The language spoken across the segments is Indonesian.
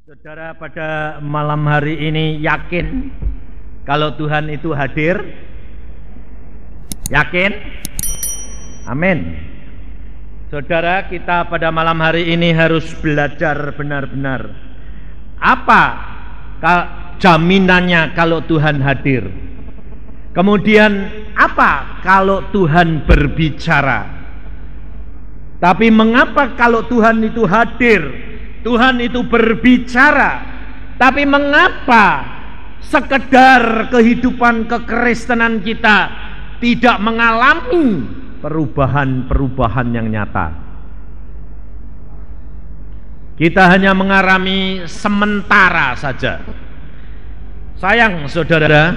Saudara, pada malam hari ini yakin kalau Tuhan itu hadir? Yakin? Amin. Saudara, kita pada malam hari ini harus belajar benar-benar. Apa jaminannya kalau Tuhan hadir? Kemudian apa kalau Tuhan berbicara? Tapi mengapa kalau Tuhan itu hadir? Tuhan itu berbicara, tapi mengapa sekedar kehidupan kekristenan kita tidak mengalami perubahan-perubahan yang nyata? Kita hanya mengalami sementara saja. Sayang saudara,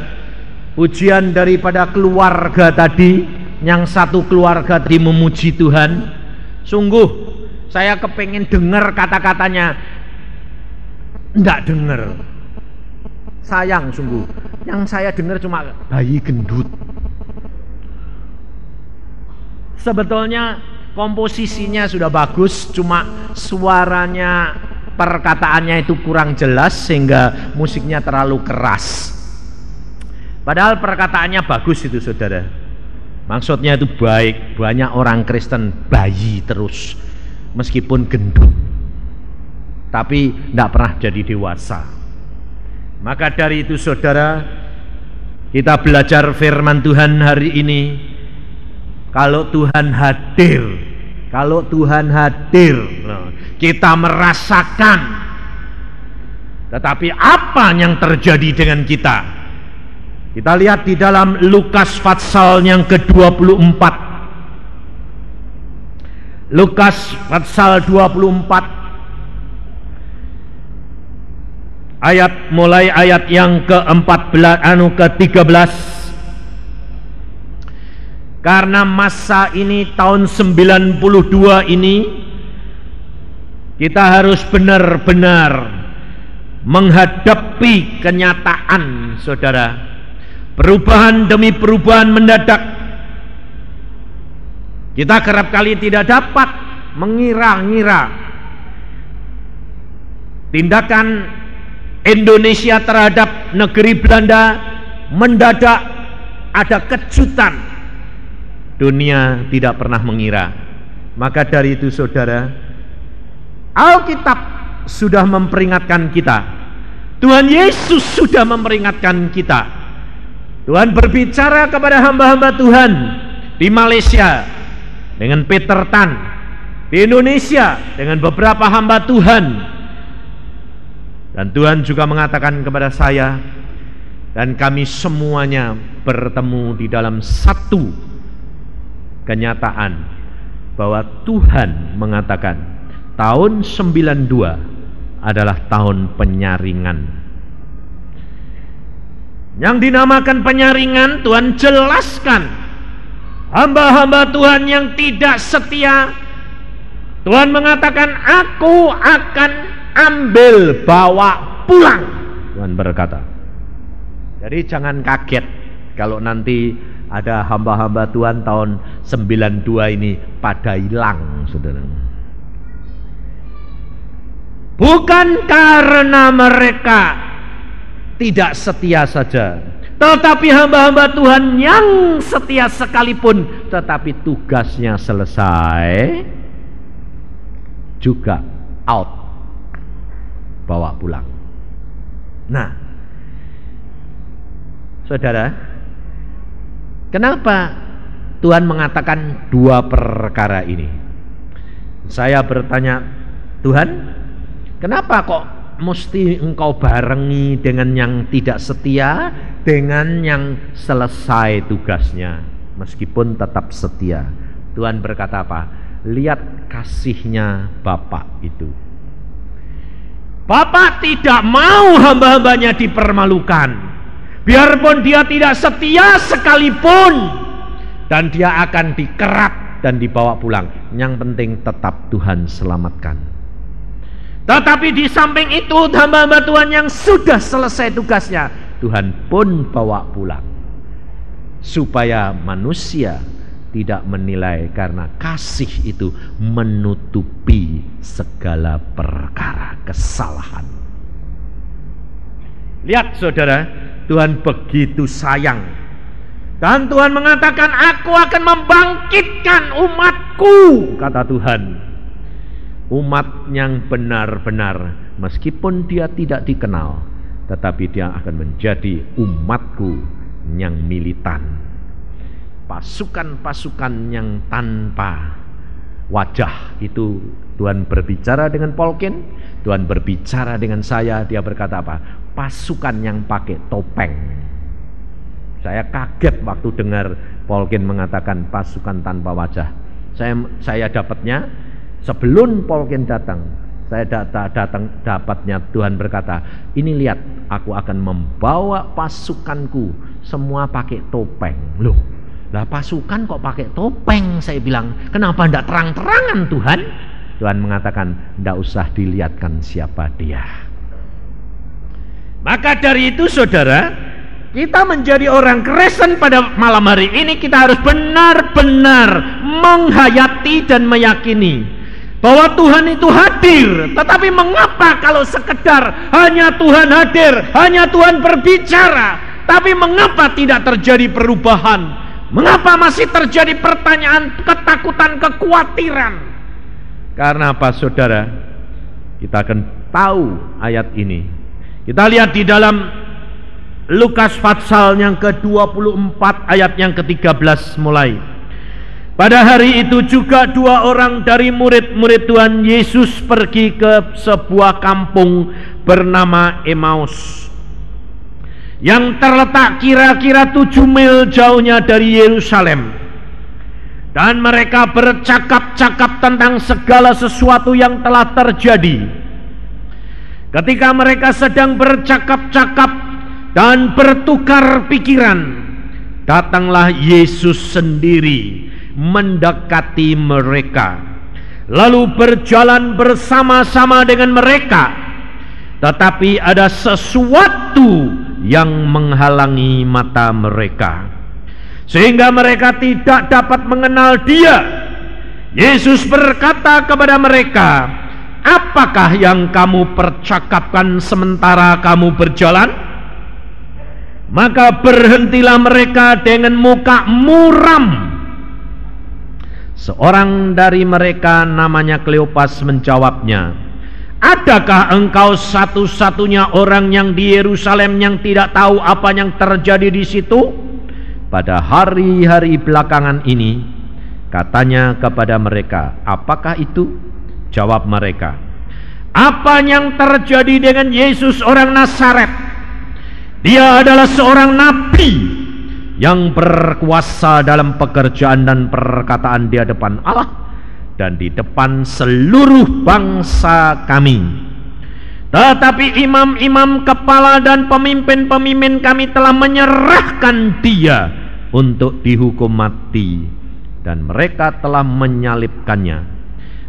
pujian daripada keluarga tadi, yang satu keluarga tadi memuji Tuhan, sungguh saya kepengen dengar kata-katanya, enggak dengar. Sayang sungguh, yang saya dengar cuma bayi gendut. Sebetulnya komposisinya sudah bagus, cuma suaranya, perkataannya itu kurang jelas sehingga musiknya terlalu keras. Padahal perkataannya bagus itu saudara. Maksudnya itu baik, banyak orang Kristen bayi terus. Meskipun gendut, tapi tidak pernah jadi dewasa. Maka dari itu saudara, kita belajar firman Tuhan hari ini. Kalau Tuhan hadir, kita merasakan. Tetapi apa yang terjadi dengan kita? Kita lihat di dalam Lukas pasal yang ke-24. Lukas pasal 24 mulai ayat yang ke-13. Karena masa ini tahun 92 ini kita harus benar-benar menghadapi kenyataan saudara. Perubahan demi perubahan mendadak. Kita kerap kali tidak dapat mengira-ngira tindakan Indonesia terhadap negeri Belanda. Mendadak ada kejutan. Dunia tidak pernah mengira. Maka dari itu saudara, Alkitab sudah memperingatkan kita. Tuhan Yesus sudah memperingatkan kita. Tuhan berbicara kepada hamba-hamba Tuhan di Malaysia dengan Peter Tan, di Indonesia dengan beberapa hamba Tuhan. Dan Tuhan juga mengatakan kepada saya dan kami semuanya bertemu di dalam satu kenyataan bahwa Tuhan mengatakan tahun 92 adalah tahun penyaringan. Yang dinamakan penyaringan, Tuhan jelaskan hamba-hamba Tuhan yang tidak setia, Tuhan mengatakan aku akan ambil bawa pulang. Tuhan berkata. Jadi jangan kaget kalau nanti ada hamba-hamba Tuhan tahun 92 ini pada hilang saudara. Bukan karena mereka tidak setia saja, tetapi hamba-hamba Tuhan yang setia sekalipun, tetapi tugasnya selesai, juga out, bawa pulang. Nah, saudara, kenapa Tuhan mengatakan dua perkara ini? Saya bertanya, Tuhan, kenapa kok mesti engkau barengi dengan yang tidak setia dengan yang selesai tugasnya meskipun tetap setia? Tuhan berkata apa? Lihat kasihnya Bapak itu. Bapak tidak mau hamba-hambanya dipermalukan, biarpun dia tidak setia sekalipun, dan dia akan dikerat dan dibawa pulang. Yang penting tetap Tuhan selamatkan. Tetapi di samping itu hamba-hamba Tuhan yang sudah selesai tugasnya, Tuhan pun bawa pulang. Supaya manusia tidak menilai, karena kasih itu menutupi segala perkara kesalahan. Lihat saudara, Tuhan begitu sayang. Dan Tuhan mengatakan, aku akan membangkitkan umatku, kata Tuhan. Umat yang benar-benar, meskipun dia tidak dikenal, tetapi dia akan menjadi umatku yang militan. Pasukan-pasukan yang tanpa wajah. Itu Tuhan berbicara dengan Polkin, Tuhan berbicara dengan saya. Dia berkata apa? Pasukan yang pakai topeng. Saya kaget waktu dengar Polkin mengatakan pasukan tanpa wajah. Saya dapatnya sebelum Polkin datang. Saya dapatnya Tuhan berkata, ini lihat, aku akan membawa pasukanku semua pakai topeng. Loh, lah pasukan kok pakai topeng? Saya bilang, kenapa tidak terang-terangan Tuhan? Tuhan mengatakan, tidak usah dilihatkan siapa dia. Maka dari itu saudara, kita menjadi orang Kristen pada malam hari ini, kita harus benar-benar menghayati dan meyakini bahwa Tuhan itu hadir. Tetapi mengapa kalau sekedar hanya Tuhan hadir, hanya Tuhan berbicara, tapi mengapa tidak terjadi perubahan? Mengapa masih terjadi pertanyaan, ketakutan, kekhawatiran? Karena apa saudara? Kita akan tahu ayat ini. Kita lihat di dalam Lukas pasal yang ke-24 ayat yang ke-13 mulai. Pada hari itu juga 2 orang dari murid-murid Tuhan Yesus pergi ke sebuah kampung bernama Emmaus, yang terletak kira-kira 7 mil jauhnya dari Yerusalem. Dan mereka bercakap-cakap tentang segala sesuatu yang telah terjadi. Ketika mereka sedang bercakap-cakap dan bertukar pikiran, datanglah Yesus sendiri mendekati mereka, lalu berjalan bersama-sama dengan mereka. Tetapi ada sesuatu yang menghalangi mata mereka, sehingga mereka tidak dapat mengenal dia. Yesus berkata kepada mereka, apakah yang kamu percakapkan sementara kamu berjalan? Maka berhentilah mereka dengan muka muram. Seorang dari mereka namanya Kleopas menjawabnya, adakah engkau satu-satunya orang yang di Yerusalem yang tidak tahu apa yang terjadi di situ pada hari-hari belakangan ini? Katanya kepada mereka, apakah itu? Jawab mereka, apa yang terjadi dengan Yesus orang Nazaret? Dia adalah seorang nabi yang berkuasa dalam pekerjaan dan perkataan di hadapan Allah dan di depan seluruh bangsa kami. Tetapi imam-imam kepala dan pemimpin-pemimpin kami telah menyerahkan dia untuk dihukum mati, dan mereka telah menyalibkannya.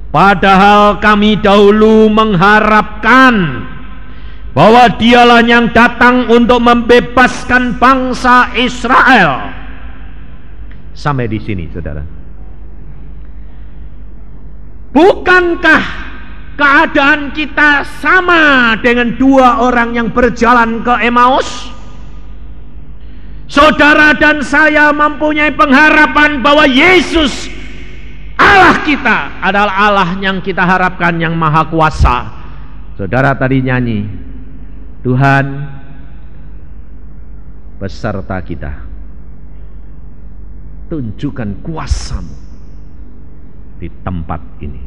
Padahal kami dahulu mengharapkan bahwa dialah yang datang untuk membebaskan bangsa Israel. Sampai di sini saudara. Bukankah keadaan kita sama dengan 2 orang yang berjalan ke Emmaus? Saudara dan saya mempunyai pengharapan bahwa Yesus Allah kita adalah Allah yang kita harapkan, yang maha kuasa. Saudara tadi nyanyi, Tuhan beserta kita, tunjukkan kuasa-Mu di tempat ini.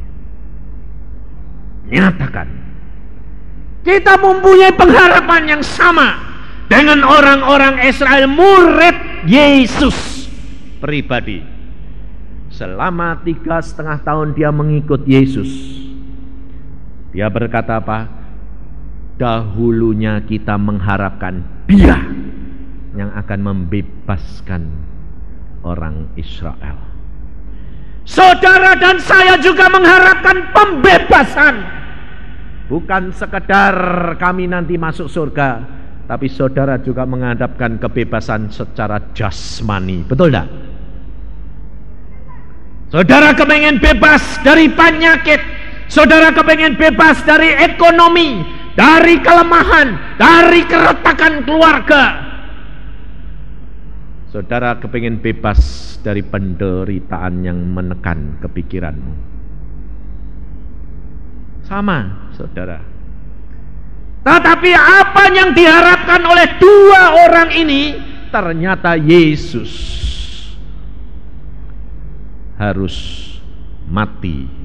Nyatakan kita mempunyai pengharapan yang sama dengan orang-orang Israel, murid Yesus pribadi. Selama 3,5 tahun dia mengikut Yesus. Dia berkata apa? Dahulunya kita mengharapkan dia yang akan membebaskan orang Israel. Saudara dan saya juga mengharapkan pembebasan. Bukan sekedar kami nanti masuk surga, tapi saudara juga menghadapkan kebebasan secara jasmani. Betul tidak? Saudara kepengen bebas dari penyakit, saudara kepengen bebas dari ekonomi, dari kelemahan, dari keretakan keluarga. Saudara kepingin bebas dari penderitaan yang menekan kepikiranmu. Sama, saudara. Tetapi apa yang diharapkan oleh dua orang ini, ternyata Yesus harus mati.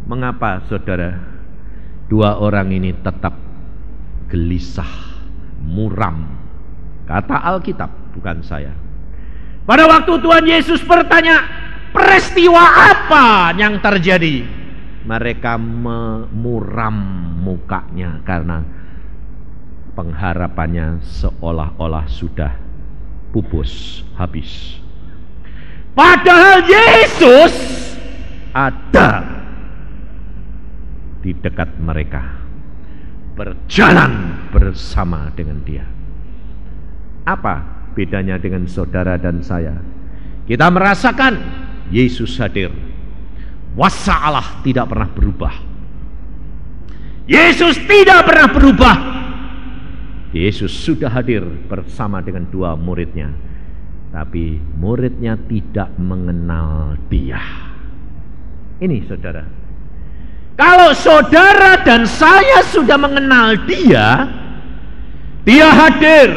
Mengapa, saudara, dua orang ini tetap gelisah, muram? Kata Alkitab, bukan saya. Pada waktu Tuhan Yesus bertanya, peristiwa apa yang terjadi? Mereka memuram mukanya karena pengharapannya seolah-olah sudah pupus, habis. Padahal Yesus ada di dekat mereka, berjalan bersama dengan dia. Apa bedanya dengan saudara dan saya? Kita merasakan Yesus hadir. Kuasa Allah tidak pernah berubah. Yesus tidak pernah berubah. Yesus sudah hadir bersama dengan dua muridnya, tapi muridnya tidak mengenal dia. Ini, saudara. Kalau saudara dan saya sudah mengenal dia, dia hadir.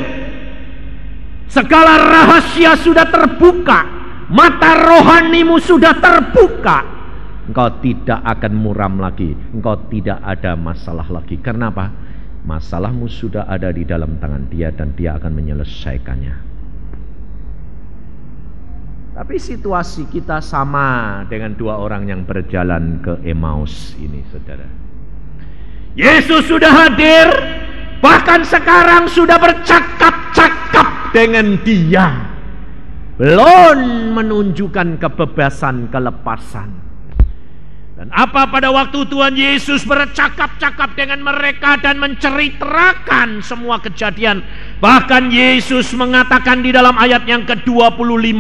Segala rahasia sudah terbuka, mata rohanimu sudah terbuka. Engkau tidak akan muram lagi, engkau tidak ada masalah lagi. Karena apa? Masalahmu sudah ada di dalam tangan dia dan dia akan menyelesaikannya. Tapi situasi kita sama dengan dua orang yang berjalan ke Emmaus ini, saudara. Yesus sudah hadir, bahkan sekarang sudah bercakap-cakap dengan dia. Belum menunjukkan kebebasan, kelepasan. Dan apa pada waktu Tuhan Yesus bercakap-cakap dengan mereka dan menceritakan semua kejadian. Bahkan Yesus mengatakan di dalam ayat yang ke-25,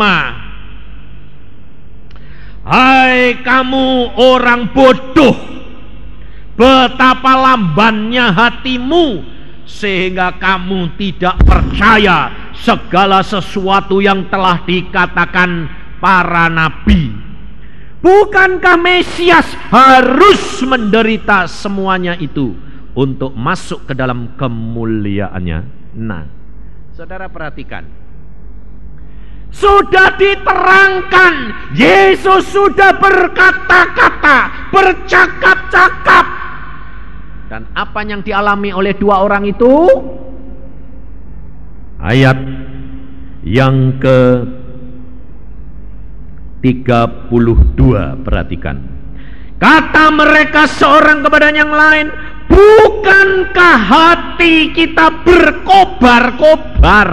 hai kamu orang bodoh, betapa lambannya hatimu, sehingga kamu tidak percaya segala sesuatu yang telah dikatakan para nabi. Bukankah Mesias harus menderita semuanya itu untuk masuk ke dalam kemuliaannya? Nah, saudara perhatikan, sudah diterangkan, Yesus sudah berkata-kata, bercakap-cakap. Dan apa yang dialami oleh dua orang itu? Ayat yang ke-32, perhatikan. Kata mereka seorang kepada yang lain, bukankah hati kita berkobar-kobar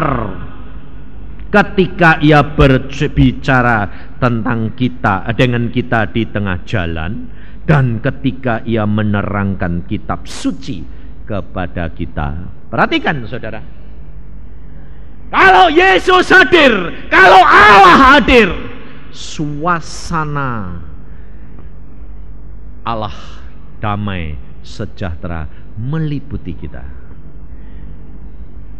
ketika ia berbicara tentang kita, dengan kita di tengah jalan, dan ketika ia menerangkan kitab suci kepada kita? Perhatikan, saudara. Kalau Yesus hadir, kalau Allah hadir, suasana Allah damai sejahtera meliputi kita.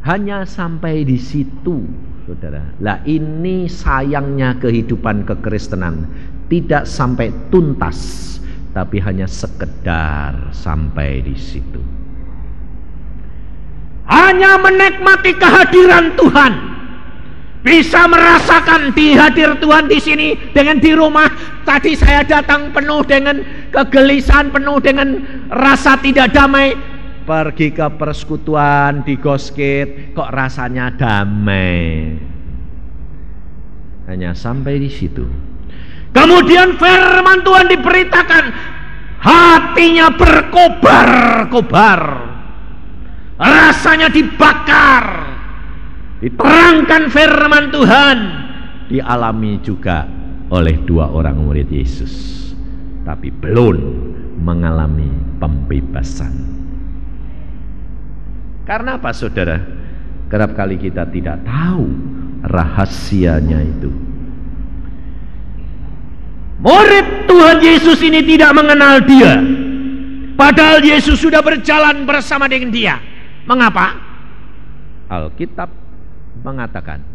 Hanya sampai di situ, saudara. Lah ini sayangnya kehidupan kekristenan, tidak sampai tuntas, tapi hanya sekedar sampai di situ. Hanya menikmati kehadiran Tuhan, bisa merasakan dihadir Tuhan di sini dengan di rumah. Tadi saya datang penuh dengan kegelisahan, penuh dengan rasa tidak damai. Pergi ke persekutuan di Goskit, kok rasanya damai. Hanya sampai di situ. Kemudian firman Tuhan diberitakan, hatinya berkobar-kobar, rasanya dibakar. Diterangkan firman Tuhan, dialami juga oleh dua orang murid Yesus, tapi belum mengalami pembebasan. Karena apa, saudara? Kerap kali kita tidak tahu rahasianya itu. Murid Tuhan Yesus ini tidak mengenal dia, padahal Yesus sudah berjalan bersama dengan dia. Mengapa? Alkitab mengatakan,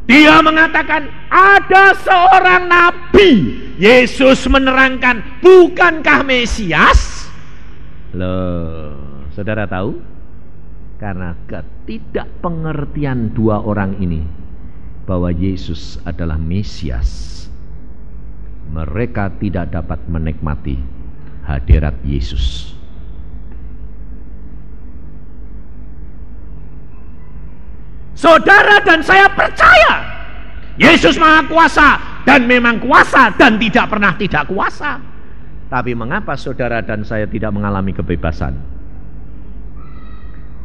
dia mengatakan ada seorang nabi. Yesus menerangkan, bukankah Mesias? Loh, saudara tahu? Karena ketidakpengertian dua orang ini bahwa Yesus adalah Mesias, mereka tidak dapat menikmati hadirat Yesus. Saudara dan saya percaya Yesus Maha Kuasa, dan memang kuasa dan tidak pernah tidak kuasa. Tapi mengapa saudara dan saya tidak mengalami kebebasan?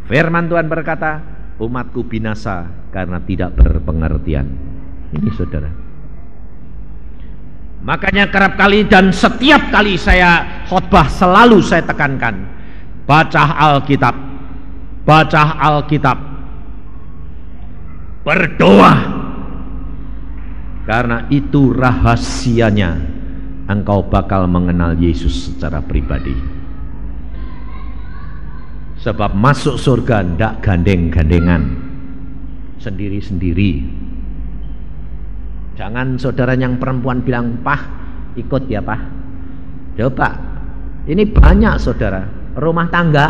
Firman Tuhan berkata, umatku binasa karena tidak berpengertian. Ini saudara. Makanya kerap kali dan setiap kali saya khotbah selalu saya tekankan, baca Alkitab, baca Alkitab, berdoa, karena itu rahasianya engkau bakal mengenal Yesus secara pribadi. Sebab masuk surga ndak gandeng-gandengan, sendiri-sendiri. Jangan saudara yang perempuan bilang, "Pah, ikut ya Pah." Coba, ini banyak saudara rumah tangga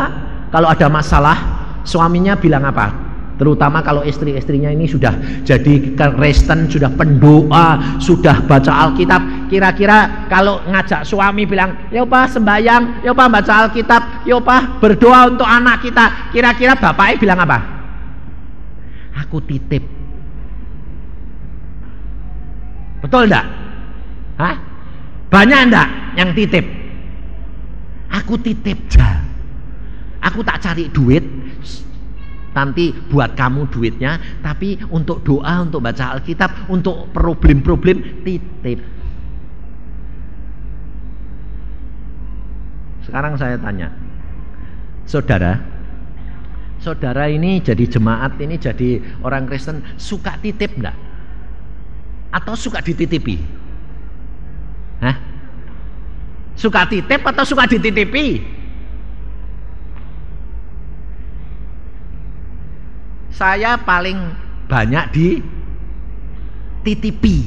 kalau ada masalah suaminya bilang apa? Terutama kalau istri-istrinya ini sudah jadi Kristen, sudah pendoa, sudah baca Alkitab. Kira-kira kalau ngajak suami bilang, "Yo Pak sembahyang, yo Pak baca Alkitab, yo Pak berdoa untuk anak kita." Kira-kira bapaknya bilang apa? "Aku titip." Betul enggak? Hah? Banyak enggak yang titip? "Aku titip ja. Aku tak cari duit, nanti buat kamu duitnya, tapi untuk doa, untuk baca Alkitab, untuk problem-problem titip." Sekarang saya tanya, saudara, saudara ini jadi jemaat, ini jadi orang Kristen, suka titip enggak? Atau suka dititipi? Hah? Suka titip atau suka dititipi? Saya paling banyak dititipi.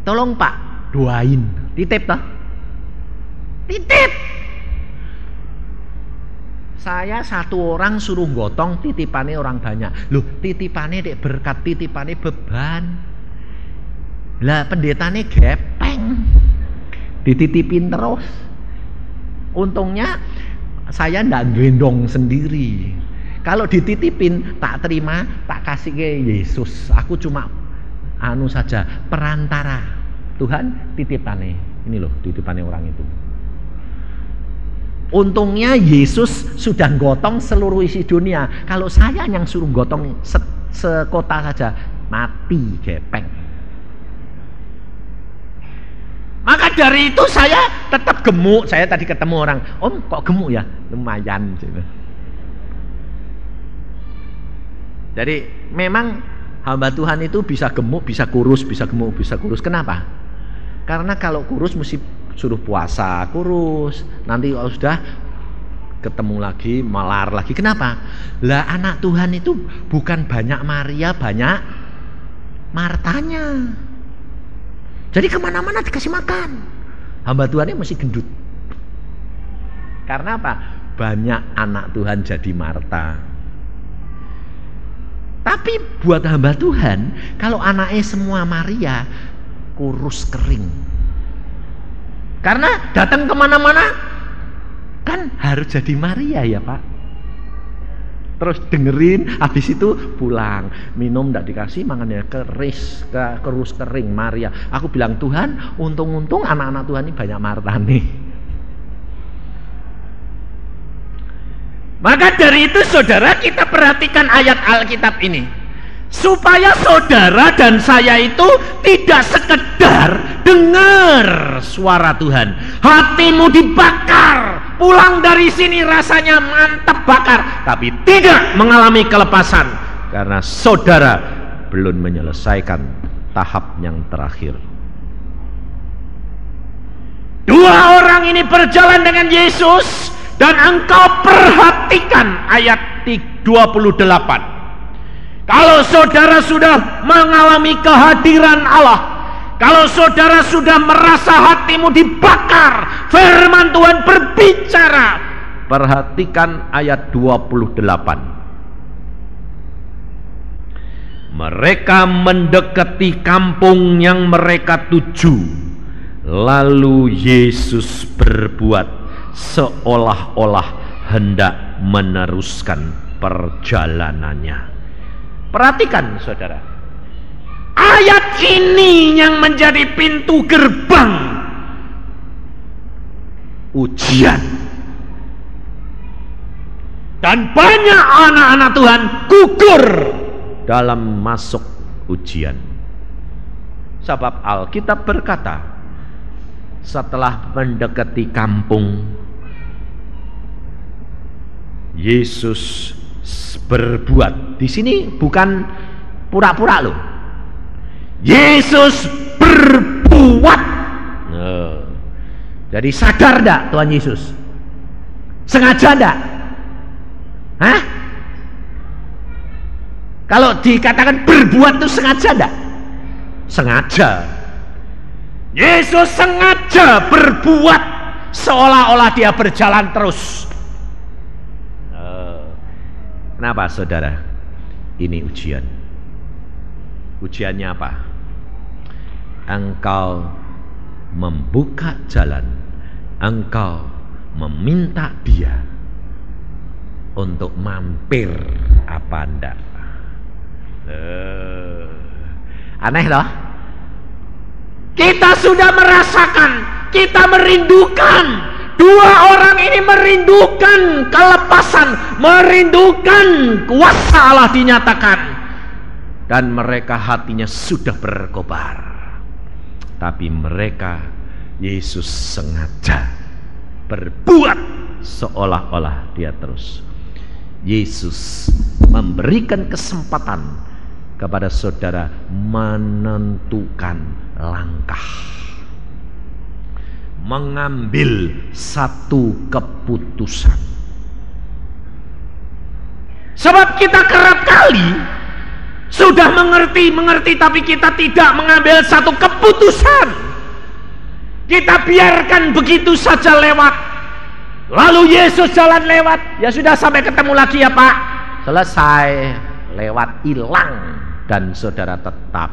Tolong Pak, doain. Titip toh? Titip. Saya satu orang suruh gotong titipane orang banyak. Loh, titipane dek berkat, titipane beban. Lah pendetane gepeng, dititipin terus. Untungnya saya ndak gendong sendiri. Kalau dititipin tak terima, tak kasih ke Yesus. Aku cuma anu saja, perantara. Tuhan titipane. Ini loh titipane orang itu. Untungnya Yesus sudah gotong seluruh isi dunia. Kalau saya yang suruh gotong sekota saja, mati gepeng. Maka dari itu saya tetap gemuk. Saya tadi ketemu orang, "Om kok gemuk ya?" Lumayan. Jadi memang hamba Tuhan itu bisa gemuk, bisa kurus, bisa gemuk, bisa kurus. Kenapa? Karena kalau kurus mesti suruh puasa, kurus. Nanti kalau sudah ketemu lagi, melar lagi. Kenapa? Lah anak Tuhan itu bukan banyak Maria, banyak Martanya. Jadi kemana-mana dikasih makan. Hamba Tuhannya mesti gendut. Karena apa? Banyak anak Tuhan jadi Marta. Tapi buat hamba Tuhan, kalau anaknya semua Maria, kurus kering. Karena datang kemana-mana kan harus jadi Maria ya Pak. Terus dengerin, habis itu pulang, minum tidak dikasih, makannya kurus kering Maria. Aku bilang, Tuhan, untung-untung anak-anak Tuhan ini banyak Marta nih. Maka dari itu saudara, kita perhatikan ayat Alkitab ini, supaya saudara dan saya itu tidak sekedar dengar suara Tuhan, hatimu dibakar, pulang dari sini rasanya mantap bakar, tapi tidak mengalami kelepasan karena saudara belum menyelesaikan tahap yang terakhir. Dua orang ini berjalan dengan Yesus, dan engkau perhatikan ayat 28. Kalau saudara sudah mengalami kehadiran Allah, kalau saudara sudah merasa hatimu dibakar, firman Tuhan berbicara. Perhatikan ayat 28. Mereka mendekati kampung yang mereka tuju. Lalu Yesus berbuat seolah-olah hendak meneruskan perjalanannya. Perhatikan saudara, ayat ini yang menjadi pintu gerbang ujian. Dan banyak anak-anak Tuhan gugur dalam masuk ujian. Sebab Alkitab berkata, setelah mendekati kampung, Yesus berbuat. Di sini bukan pura-pura loh. Yesus berbuat. Jadi sadar enggak Tuhan Yesus? Sengaja enggak? Hah? Kalau dikatakan berbuat itu sengaja enggak? Sengaja. Yesus sengaja berbuat seolah-olah dia berjalan terus. Kenapa saudara? Ini ujian. Ujiannya apa? Engkau membuka jalan, engkau meminta dia untuk mampir apa enggak? Aneh loh. Kita sudah merasakan, kita merindukan. Dua orang ini merindukan kelepasan, merindukan kuasa Allah dinyatakan, dan mereka hatinya sudah berkobar. Tapi mereka, Yesus sengaja berbuat seolah-olah dia terus. Yesus memberikan kesempatan kepada saudara menentukan langkah, mengambil satu keputusan. Sebab kita kerap kali sudah mengerti, tapi kita tidak mengambil satu keputusan. Kita biarkan begitu saja lewat. Lalu Yesus jalan lewat, ya sudah sampai ketemu lagi ya Pak. Selesai, lewat, hilang. Dan saudara tetap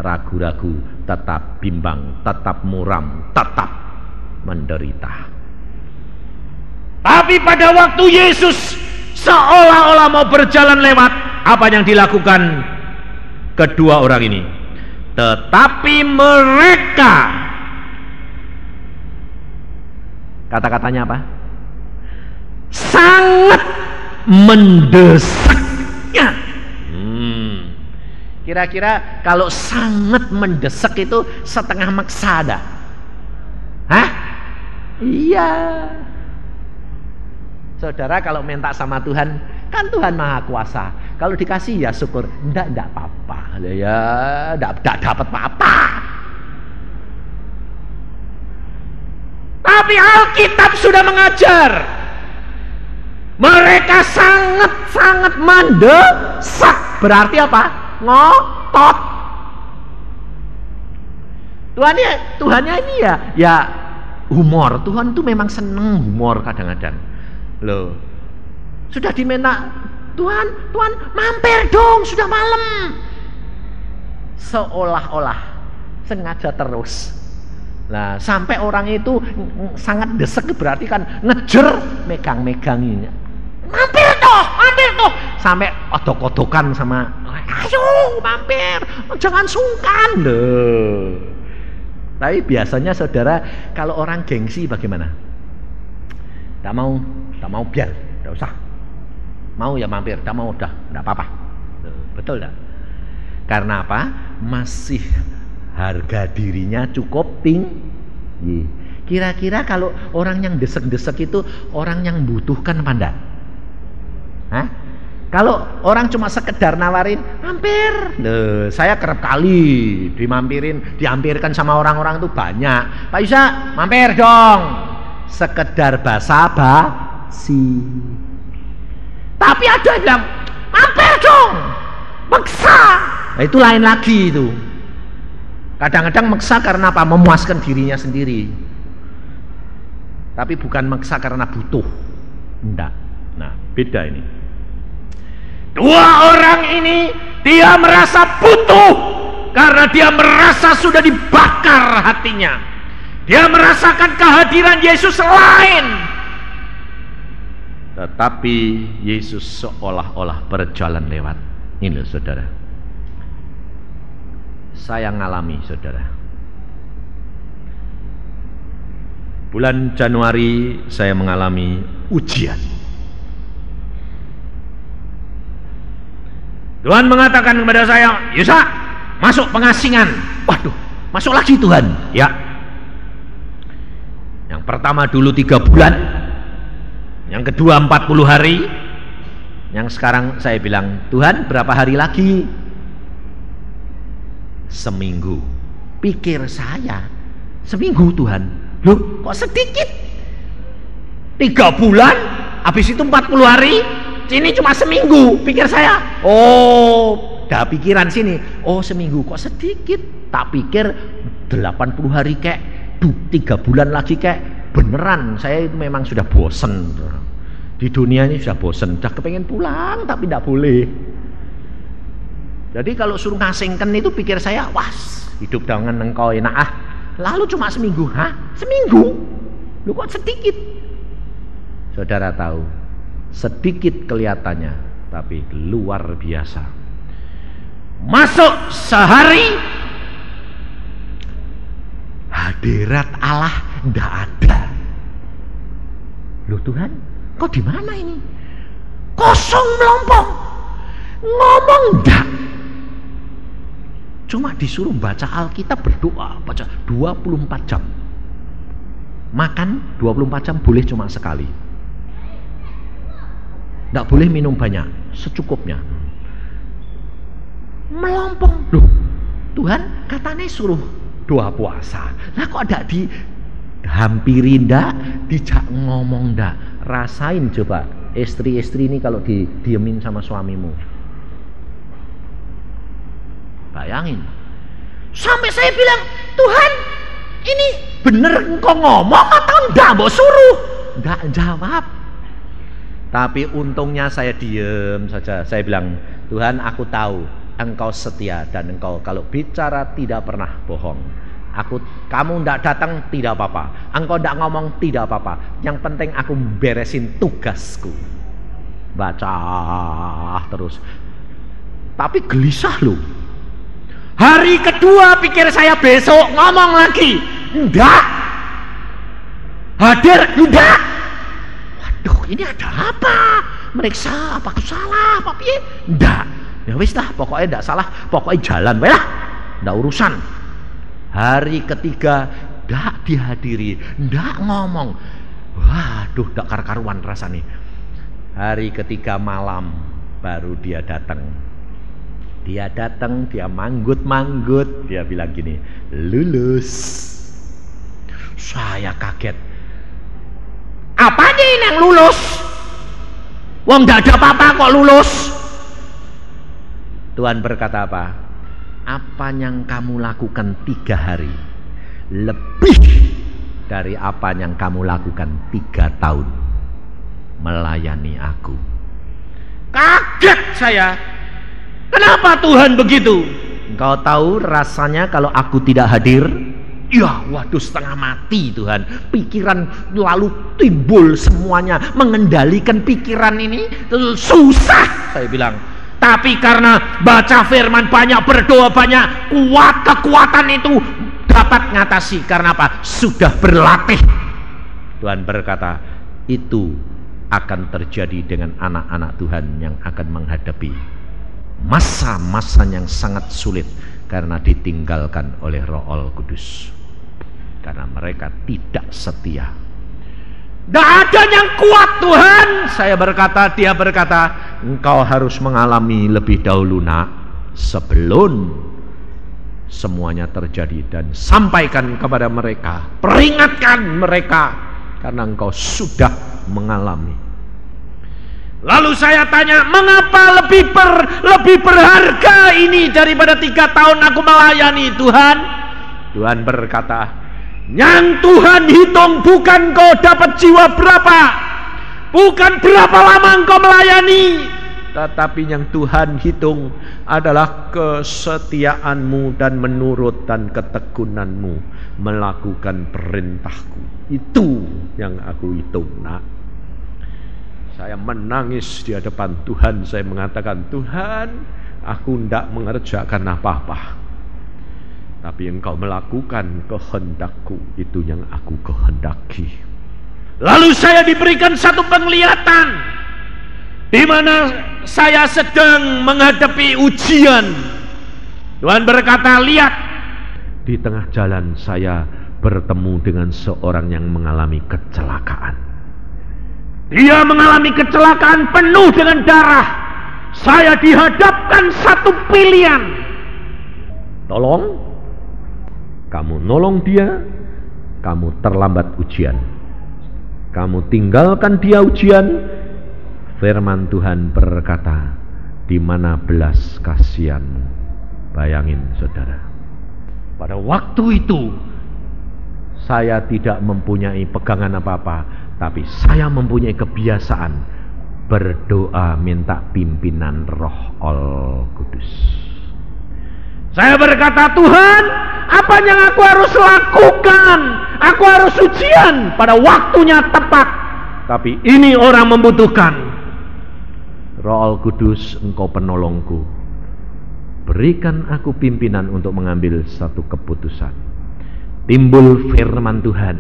ragu-ragu, tetap bimbang, tetap muram, tetap menderita. Tapi pada waktu Yesus seolah-olah mau berjalan lewat, apa yang dilakukan kedua orang ini? Tetapi mereka, kata-katanya apa? Sangat mendesaknya. Kira-kira kalau sangat mendesak itu setengah maksa ada? Hah? Iya. Saudara kalau minta sama Tuhan, kan Tuhan Maha Kuasa. Kalau dikasih ya syukur, enggak apa-apa. Ya, enggak dapat apa-apa. Tapi Alkitab sudah mengajar, mereka sangat-sangat mendesak. Berarti apa? Ngotot. Tuhannya ini ya humor. Tuhan itu memang seneng humor kadang-kadang. Loh, sudah diminta Tuhan mampir dong, sudah malam. Seolah-olah sengaja terus. Nah, sampai orang itu sangat desek, berarti kan ngejer, megang-meganginya. Mampir toh. Sampai odok-odokan sama, ayo mampir, jangan sungkan. Loh. Tapi biasanya saudara, kalau orang gengsi bagaimana? Tak mau biar, tidak usah. Mau ya mampir, tak mau udah, tidak apa-apa. Betul tidak? Karena apa? Masih harga dirinya cukup tinggi. Kira-kira kalau orang yang desek-desek itu orang yang butuhkan apa enggak? Hah? Kalau orang cuma sekedar nawarin, mampir. Saya kerap kali dihampirkan sama orang-orang itu banyak. Pak Yusa, mampir dong. Sekedar basa-basi. Tapi ada yang bilang, mampir dong, maksa. Nah, itu lain lagi itu. Kadang-kadang maksa karena apa? Memuaskan dirinya sendiri. Tapi bukan maksa karena butuh. Enggak. Nah, beda ini. Dua orang ini dia merasa butuh karena dia merasa sudah dibakar hatinya. Dia merasakan kehadiran Yesus lain. Tetapi Yesus seolah-olah berjalan lewat. Ini loh saudara. Saya ngalami saudara. Bulan Januari saya mengalami ujian. Tuhan mengatakan kepada saya, Yusa, masuk pengasingan. Waduh, masuk lagi Tuhan. Ya. Yang pertama dulu 3 bulan, yang kedua 40 hari, yang sekarang saya bilang, Tuhan berapa hari lagi? Seminggu. Pikir saya, seminggu Tuhan. Loh, kok sedikit? 3 bulan, habis itu 40 hari, sini cuma seminggu. Pikir saya, oh, dah pikiran sini, oh seminggu kok sedikit. Tak pikir 80 hari kek, 3 bulan lagi kek. Beneran, saya itu memang sudah bosen. Di dunia ini sudah bosen, sudah kepengen pulang tapi tidak boleh. Jadi kalau suruh ngasingkan itu pikir saya, was, hidup dengan engkau enak ah. Lalu cuma seminggu, hah? Seminggu? Lu kok sedikit? Saudara tahu, sedikit kelihatannya, tapi luar biasa. Masuk sehari, hadirat Allah tidak ada. Loh Tuhan, kok di mana ini? Kosong melompong, ngomong enggak. Cuma disuruh baca Alkitab, berdoa, baca 24 jam. Makan 24 jam boleh cuma sekali. Tidak boleh minum banyak, secukupnya. Melompong. Loh, Tuhan katanya suruh doa puasa. Nah kok ada dihampiri ndak, dijak ngomong ndak. Rasain coba istri-istri ini kalau didiemin sama suamimu. Bayangin. Sampai saya bilang, Tuhan, ini bener engkau ngomong atau enggak? Mbok suruh. Enggak jawab. Tapi untungnya saya diem saja. Saya bilang, Tuhan, aku tahu engkau setia dan engkau kalau bicara tidak pernah bohong. Kamu enggak datang tidak apa-apa. Engkau enggak ngomong tidak apa-apa. Yang penting aku beresin tugasku. Baca terus. Tapi gelisah loh. Hari kedua pikir saya besok ngomong lagi. Enggak. Hadir enggak. Waduh, ini ada apa? Meriksa apa aku salah apa piye? Enggak. Ya wis lah, pokoknya enggak salah, pokoknya jalan wae lah. Enggak urusan. Hari ketiga enggak dihadiri, enggak ngomong. Waduh, enggak karu-karuan rasanya. Hari ketiga malam baru dia datang. Dia datang, dia manggut-manggut, dia bilang gini, lulus. Saya kaget. Apanya ini yang lulus? Wong gak ada apa-apa kok lulus. Tuhan berkata apa? Apa yang kamu lakukan 3 hari lebih dari apa yang kamu lakukan 3 tahun melayani aku. Kaget saya. Kenapa Tuhan begitu? Engkau tahu rasanya kalau aku tidak hadir? Ya, waduh setengah mati Tuhan. Pikiran lalu timbul semuanya. Mengendalikan pikiran ini susah, saya bilang. Tapi karena baca firman banyak, berdoa banyak, kekuatan itu dapat ngatasi. Karena apa? Sudah berlatih. Tuhan berkata, itu akan terjadi dengan anak-anak Tuhan yang akan menghadapi masa-masa yang sangat sulit karena ditinggalkan oleh Roh Kudus, karena mereka tidak setia. Tidak ada yang kuat Tuhan. Dia berkata, engkau harus mengalami lebih dahulu nak, sebelum semuanya terjadi. Dan sampaikan kepada mereka, peringatkan mereka, karena engkau sudah mengalami. Lalu saya tanya, mengapa lebih berharga ini daripada 3 tahun aku melayani Tuhan? Tuhan berkata, yang Tuhan hitung bukan kau dapat jiwa berapa, bukan berapa lama engkau melayani, tetapi yang Tuhan hitung adalah kesetiaanmu dan menurut dan ketekunanmu melakukan perintahku. Itu yang aku hitung nak. Saya menangis di hadapan Tuhan. Saya mengatakan, Tuhan, aku tidak mengerjakan apa-apa, tapi engkau melakukan kehendakku. Itu yang aku kehendaki. Lalu saya diberikan satu penglihatan, di mana saya sedang menghadapi ujian. Tuhan berkata, lihat, di tengah jalan saya bertemu dengan seorang yang mengalami kecelakaan. Dia mengalami kecelakaan penuh dengan darah. Saya dihadapkan satu pilihan. Tolong, kamu nolong dia, kamu terlambat ujian. Kamu tinggalkan dia ujian. Firman Tuhan berkata, di mana belas kasihanmu? Bayangin saudara, pada waktu itu saya tidak mempunyai pegangan apa-apa, tapi saya mempunyai kebiasaan berdoa minta pimpinan Roh Al-Kudus. Saya berkata, Tuhan, apa yang aku harus lakukan? Aku harus ujian pada waktunya tepat, tapi ini orang membutuhkan. Roh Al-Kudus, engkau penolongku, berikan aku pimpinan untuk mengambil satu keputusan. Timbul firman Tuhan,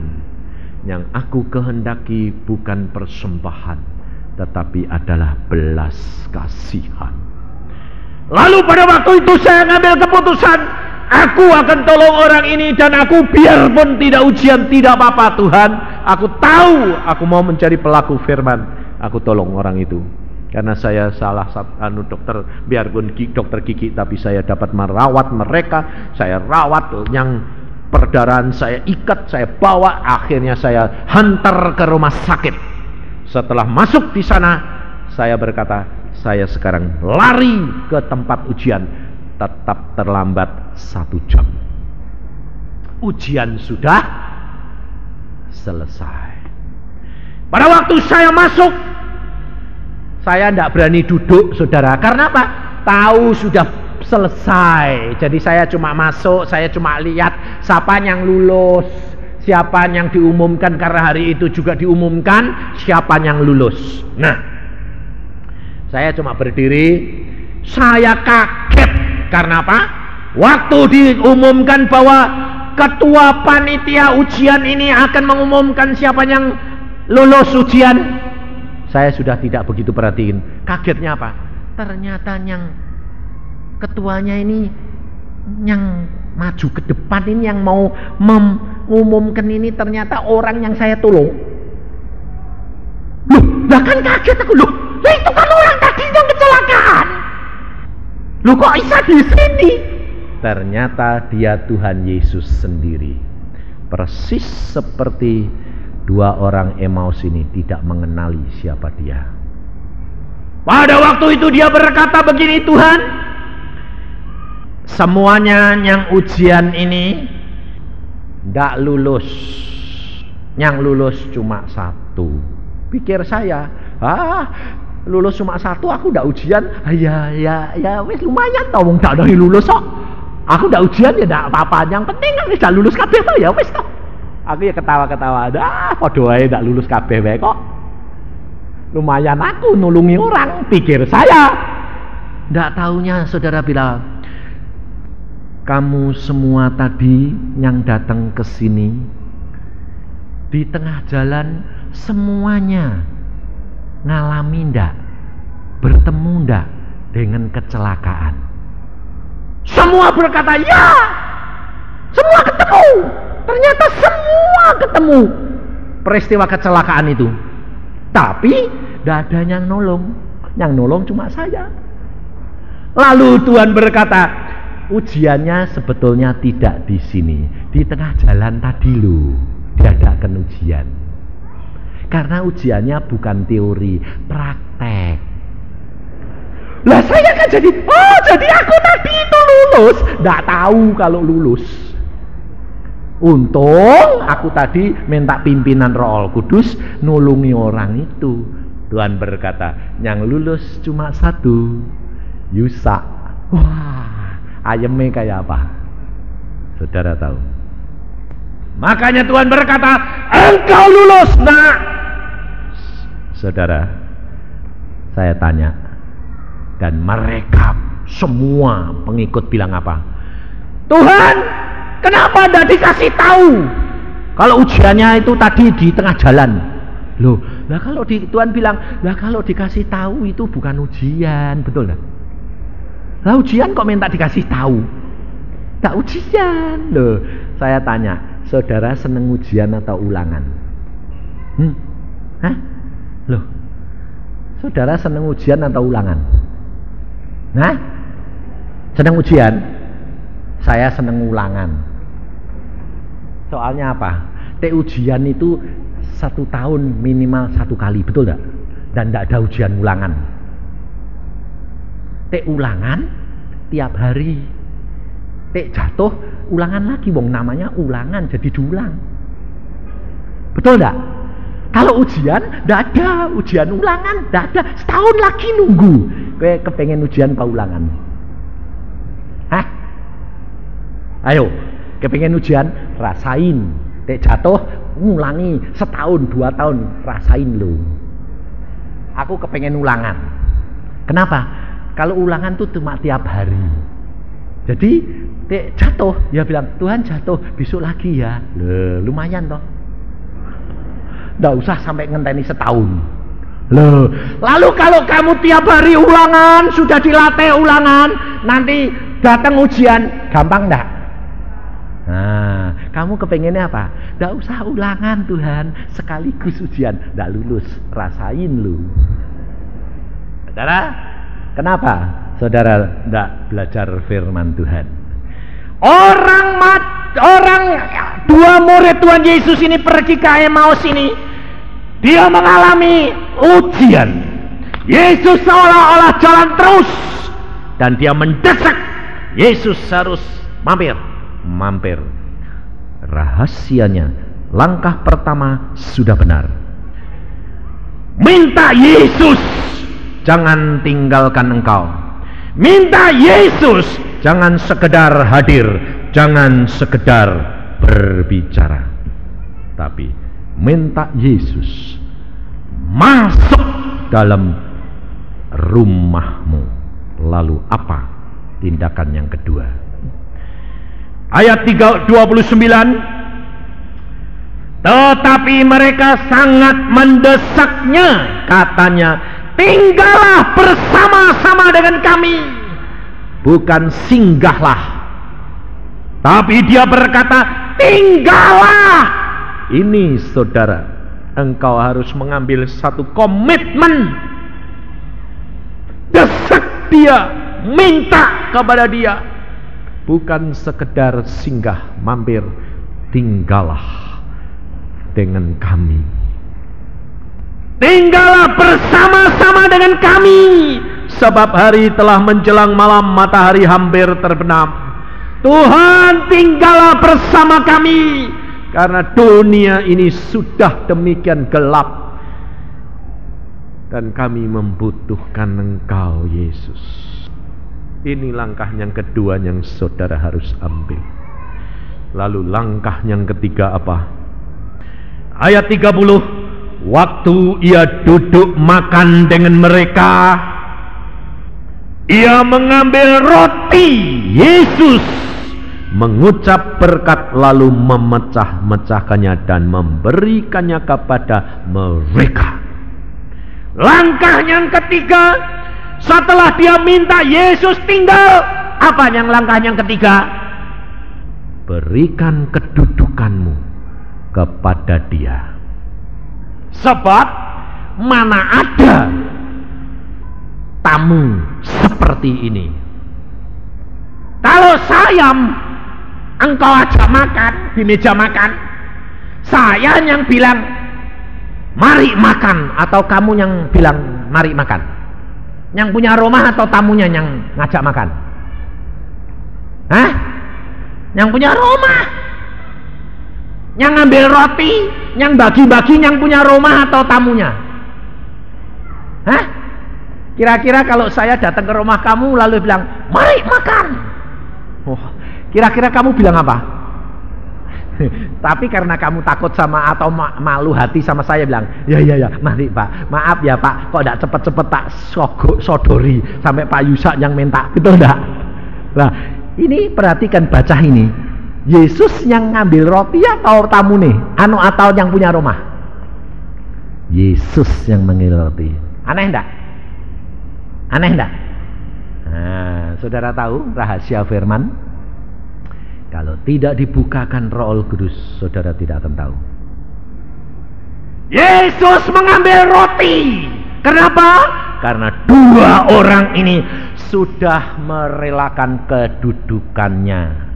yang aku kehendaki bukan persembahan, tetapi adalah belas kasihan. Lalu pada waktu itu saya ngambil keputusan, aku akan tolong orang ini, dan aku biarpun tidak ujian, tidak apa-apa Tuhan. Aku tahu aku mau menjadi pelaku firman. Aku tolong orang itu, karena saya salah satu dokter, biarpun dokter gigi, tapi saya dapat merawat mereka. Saya rawat yang perdarahan, saya ikat, saya bawa, akhirnya saya hantar ke rumah sakit. Setelah masuk di sana, saya berkata, saya sekarang lari ke tempat ujian, tetap terlambat 1 jam. Ujian sudah selesai. Pada waktu saya masuk, saya tidak berani duduk saudara. Karena apa? Tahu sudah selesai. Jadi saya cuma masuk, saya cuma lihat siapa yang lulus, siapa yang diumumkan, karena hari itu juga diumumkan siapa yang lulus. Nah, saya cuma berdiri. Saya kaget. Karena apa? Waktu diumumkan bahwa ketua panitia ujian ini akan mengumumkan siapa yang lulus ujian, saya sudah tidak begitu perhatiin. Kagetnya apa? Ternyata yang ketuanya ini, yang maju ke depan ini, yang mau mengumumkan ini, ternyata orang yang saya tolong. Loh, lah kan kaget aku. Loh, itu kan orang tadi yang kecelakaan. Loh, kok bisa di sini? Ternyata dia Tuhan Yesus sendiri. Persis seperti 2 orang Emmaus ini tidak mengenali siapa dia. Pada waktu itu dia berkata begini, Tuhan, semuanya yang ujian ini tidak lulus. Yang lulus cuma 1. Pikir saya, lulus cuma 1, aku tidak ujian. Ya wis lumayan tau, wong tidak ada lulus kok. Aku tidak ujian ya tidak apa-apa. Yang penting kan tidak lulus kabeh toh, ya wis toh. Aku ya ketawa-ketawa. Padha wae tidak lulus kabeh wae kok. Lumayan aku nulungi orang, pikir saya. Tidak taunya saudara bilang, kamu semua tadi yang datang ke sini, di tengah jalan semuanya ngalami ndak, bertemu ndak dengan kecelakaan? Semua berkata ya. Semua ketemu. Ternyata semua ketemu. peristiwa kecelakaan itu. Tapi tidak ada yang nolong. Yang nolong cuma saya. Lalu Tuhan berkata, ujiannya sebetulnya tidak di sini, di tengah jalan tadi loh diadakan ujian. Karena ujiannya bukan teori, praktek. Lah saya kan jadi aku tadi itu lulus. Nggak tahu kalau lulus. Untung aku tadi minta pimpinan Roh Kudus nulungi orang itu. Tuhan berkata, yang lulus cuma satu, Yusa. Wah, ayamnya kayak apa? Saudara tahu? Makanya Tuhan berkata, engkau lulus, nak. Saudara, saya tanya, dan mereka semua pengikut bilang apa? Tuhan, kenapa tidak dikasih tahu kalau ujiannya itu tadi di tengah jalan? Loh, lah kalau Tuhan bilang, lah kalau dikasih tahu itu bukan ujian, betul nggak? Lah ujian kok minta dikasih tahu? Tak ujian. Loh, saya tanya, saudara seneng ujian atau ulangan? Hah? Loh, saudara seneng ujian atau ulangan? Nah, seneng ujian? Saya seneng ulangan. Soalnya apa? Ujian itu 1 tahun minimal 1 kali, betul enggak? Dan tidak ada ujian ulangan. Ulangan tiap hari. Jatuh ulangan lagi, wong namanya ulangan jadi diulang. Betul enggak? Kalau ujian tidak ada, ujian ulangan tidak ada. Setahun lagi nunggu. Kowe kepengen ujian apa ulangan? Hah? Ayo, kepengen ujian, rasain. Jatuh, ngulangi setahun, 2 tahun, rasain lo. Aku kepengen ulangan. Kenapa? Kalau ulangan tuh cuma tiap hari. Jadi, jatuh, ya bilang, Tuhan jatuh, besok lagi ya. Lumayan toh. Nggak usah sampai ngenteni setahun. Loh, lalu kalau kamu tiap hari ulangan, sudah dilatih ulangan, nanti datang ujian, gampang enggak? Nah, kamu kepengennya apa? Nggak usah ulangan Tuhan, sekaligus ujian, nggak lulus, rasain lu. Saudara, kenapa saudara nggak belajar firman Tuhan? Orang 2 murid Tuhan Yesus ini pergi ke Emmaus ini, dia mengalami ujian. Yesus seolah-olah jalan terus dan dia mendesak Yesus harus mampir. Rahasianya, langkah pertama sudah benar. Minta Yesus, jangan tinggalkan engkau. Minta Yesus, jangan sekedar hadir, jangan sekedar berbicara, tapi minta Yesus masuk dalam rumahmu. Lalu apa tindakan yang kedua? Ayat 29, tetapi mereka sangat mendesaknya, katanya, tinggallah bersama-sama dengan kami, bukan singgahlah. Tapi dia berkata, tinggallah. Ini saudara, engkau harus mengambil satu komitmen. Desak dia, minta kepada dia, bukan sekedar singgah mampir. Tinggallah dengan kami, tinggallah bersama-sama dengan kami, sebab hari telah menjelang malam, matahari hampir terbenam. Tuhan, tinggallah bersama kami, karena dunia ini sudah demikian gelap dan kami membutuhkan Engkau Yesus. Ini langkah yang kedua yang saudara harus ambil. Lalu langkah yang ketiga apa? Ayat 30, waktu ia duduk makan dengan mereka, ia mengambil roti. Yesus mengucap berkat lalu memecah-mecahkannya dan memberikannya kepada mereka. Langkah yang ketiga, setelah dia minta Yesus tinggal, apa yang langkah yang ketiga? Berikan kedudukanmu kepada dia. Sebab mana ada tamu seperti ini. Kalau saya engkau ajak makan di meja makan, saya yang bilang mari makan, atau kamu yang bilang mari makan? Yang punya rumah atau tamunya yang ngajak makan? Hah? Yang punya rumah. Yang ngambil roti, yang bagi-bagi yang punya rumah atau tamunya? Hah? Kira-kira kalau saya datang ke rumah kamu lalu bilang mari makan, kira-kira kamu bilang apa? Tapi karena kamu takut sama atau malu hati sama saya, bilang ya mari Pak, maaf ya Pak, kok tidak cepet-cepet tak sodori sampai Pak Yusak yang minta, betul enggak? Nah ini perhatikan, baca ini, Yesus yang ngambil roti atau tamu nih, atau yang punya rumah? Yesus yang mengambil roti. Aneh enggak? Aneh enggak? Nah, saudara tahu rahasia firman? Kalau tidak dibukakan Roh Kudus, saudara tidak akan tahu. Yesus mengambil roti. Kenapa? Karena dua orang ini sudah merelakan kedudukannya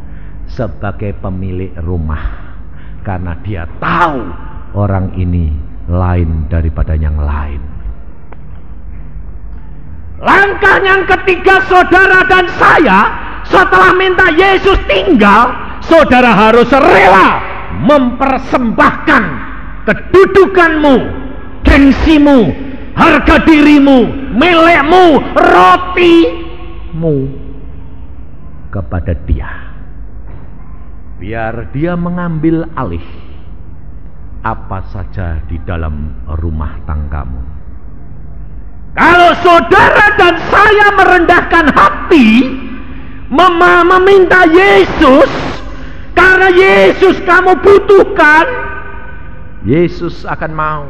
sebagai pemilik rumah. Karena dia tahu orang ini lain daripada yang lain. Langkah yang ketiga, saudara dan saya, setelah minta Yesus tinggal, saudara harus rela mempersembahkan kedudukanmu, gengsimu, harga dirimu, milikmu, rotimu kepada dia. Biar dia mengambil alih apa saja di dalam rumah tanggamu. Kalau saudara dan saya merendahkan hati, meminta Yesus, karena Yesus kamu butuhkan, Yesus akan mau.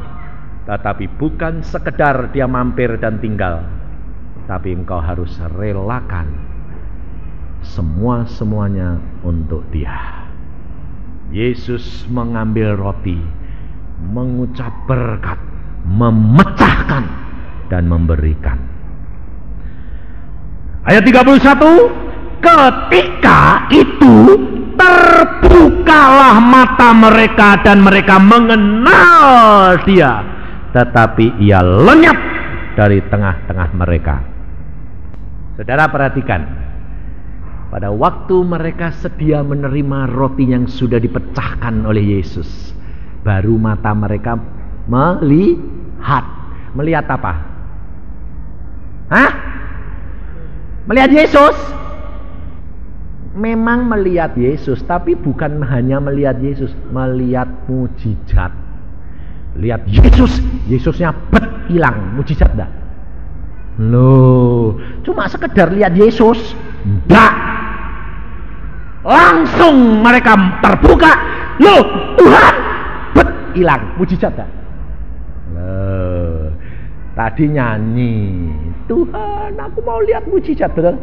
Tetapi bukan sekedar dia mampir dan tinggal, tapi engkau harus relakan semuanya untuk dia. Yesus mengambil roti, mengucap berkat, memecahkan dan memberikan. Ayat 31, ketika itu terbukalah mata mereka dan mereka mengenal dia, tetapi ia lenyap dari tengah-tengah mereka. Saudara perhatikan, pada waktu mereka sedia menerima roti yang sudah dipecahkan oleh Yesus, baru mata mereka melihat apa? Hah? Melihat Yesus? Memang melihat Yesus, tapi bukan hanya melihat Yesus, melihat mujizat. Lihat Yesus, Yesusnya hilang, mujizat enggak? Loh, cuma sekedar lihat Yesus? Enggak. Langsung mereka terbuka. Loh, Tuhan, hilang, mujizat enggak? Loh, tadi nyanyi, Tuhan aku mau lihat mujizat, betul?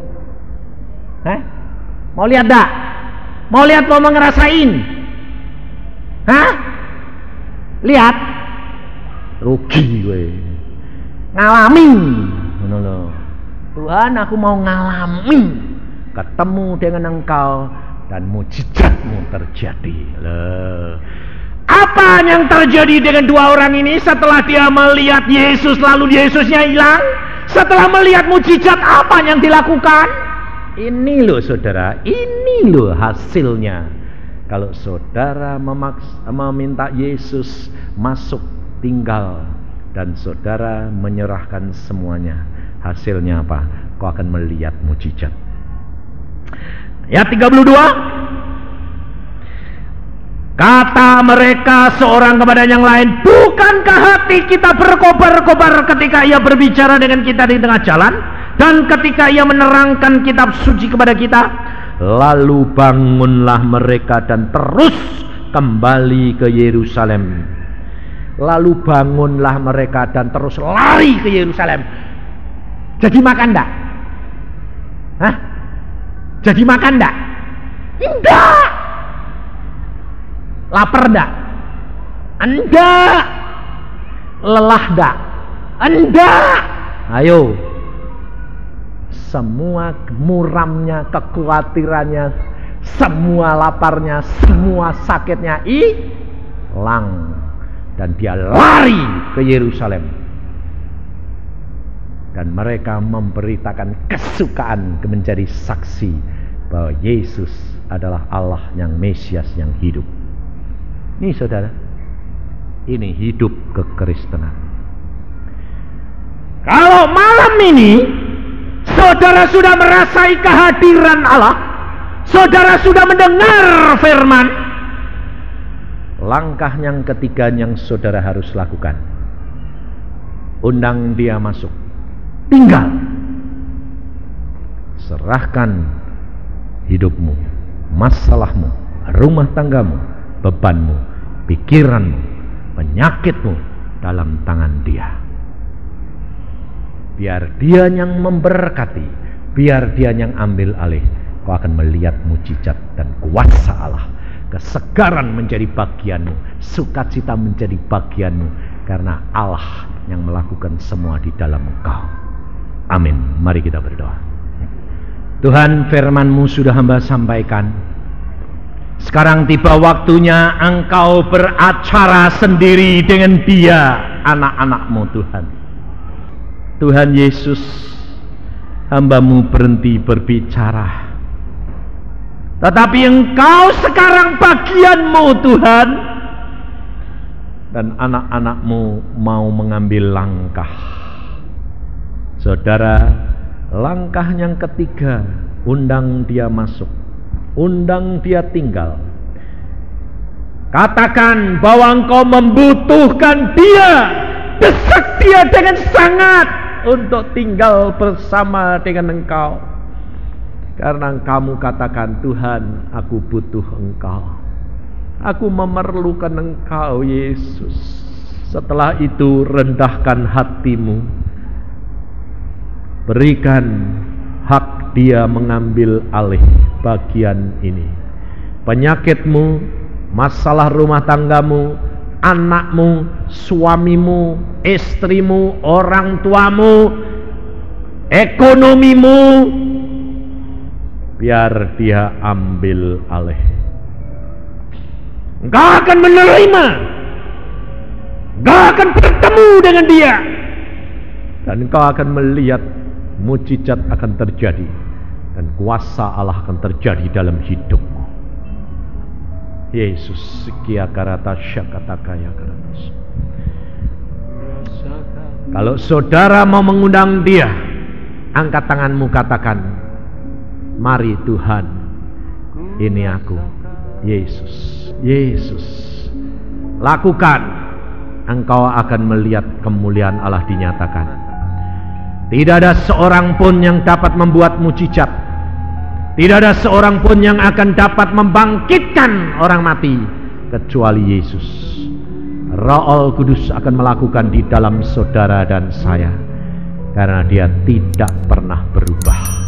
Mau lihat enggak? Mau lihat, mau ngerasain? Lihat? Rugi gue. Ngalamin. Tuhan aku mau ngalamin ketemu dengan engkau dan mujizatmu terjadi. Loh. Apa yang terjadi dengan dua orang ini setelah dia melihat Yesus lalu Yesusnya hilang? Setelah melihat mujizat, apa yang dilakukan? Ini loh saudara, ini loh hasilnya. Kalau saudara meminta Yesus masuk tinggal dan saudara menyerahkan semuanya, hasilnya apa? Kau akan melihat mujizat. Ayat 32. Kata mereka seorang kepada yang lain, bukankah hati kita berkobar-kobar ketika ia berbicara dengan kita di tengah jalan, dan ketika ia menerangkan kitab suci kepada kita? Lalu bangunlah mereka dan terus kembali ke Yerusalem. Lalu bangunlah mereka dan terus lari ke Yerusalem. Jadi makan enggak? Jadi makan enggak? Enggak. Lapar enggak? Enggak. Lelah dak? Enggak. Ayo. Semua muramnya, kekhawatirannya, semua laparnya, semua sakitnya hilang. Dan dia lari ke Yerusalem. Dan mereka memberitakan kesukaan menjadi saksi bahwa Yesus adalah Allah yang Mesias yang hidup. Ini saudara, ini hidup kekristenan. Kalau malam ini saudara sudah merasai kehadiran Allah, saudara sudah mendengar firman, langkah yang ketiga yang saudara harus lakukan, undang dia masuk, tinggal, serahkan hidupmu, masalahmu, rumah tanggamu, bebanmu, pikiranmu, penyakitmu dalam tangan dia. Biar dia yang memberkati, biar dia yang ambil alih. Kau akan melihat mujizat dan kuasa Allah. Kesegaran menjadi bagianmu, sukacita menjadi bagianmu, karena Allah yang melakukan semua di dalam engkau. Amin. Mari kita berdoa. Tuhan, firman-Mu sudah hamba sampaikan. Sekarang tiba waktunya Engkau beracara sendiri dengan dia, anak-anak-Mu Tuhan. Tuhan Yesus, hamba-Mu berhenti berbicara, tetapi Engkau sekarang bagian-Mu Tuhan. Dan anak-anak-Mu mau mengambil langkah. Saudara, langkah yang ketiga, undang dia masuk, undang dia tinggal. Katakan bahwa engkau membutuhkan dia, desak dia dengan sangat untuk tinggal bersama dengan engkau. Karena kamu katakan, Tuhan, aku butuh engkau, aku memerlukan engkau Yesus. Setelah itu rendahkan hatimu, berikan hak dia mengambil alih bagian ini. Penyakitmu, masalah rumah tanggamu, anakmu, suamimu, istrimu, orang tuamu, ekonomimu, biar dia ambil alih. Engkau akan menerima, engkau akan bertemu dengan dia, dan engkau akan melihat mujizat akan terjadi, dan kuasa Allah akan terjadi dalam hidupmu. Yesus, sekia karata syakataka ya karatas. Kalau saudara mau mengundang dia, angkat tanganmu, katakan, mari Tuhan, ini aku, Yesus. Yesus, lakukan, engkau akan melihat kemuliaan Allah dinyatakan. Tidak ada seorang pun yang dapat membuat mujizat, tidak ada seorang pun yang akan dapat membangkitkan orang mati kecuali Yesus. Roh Kudus akan melakukan di dalam saudara dan saya, karena dia tidak pernah berubah.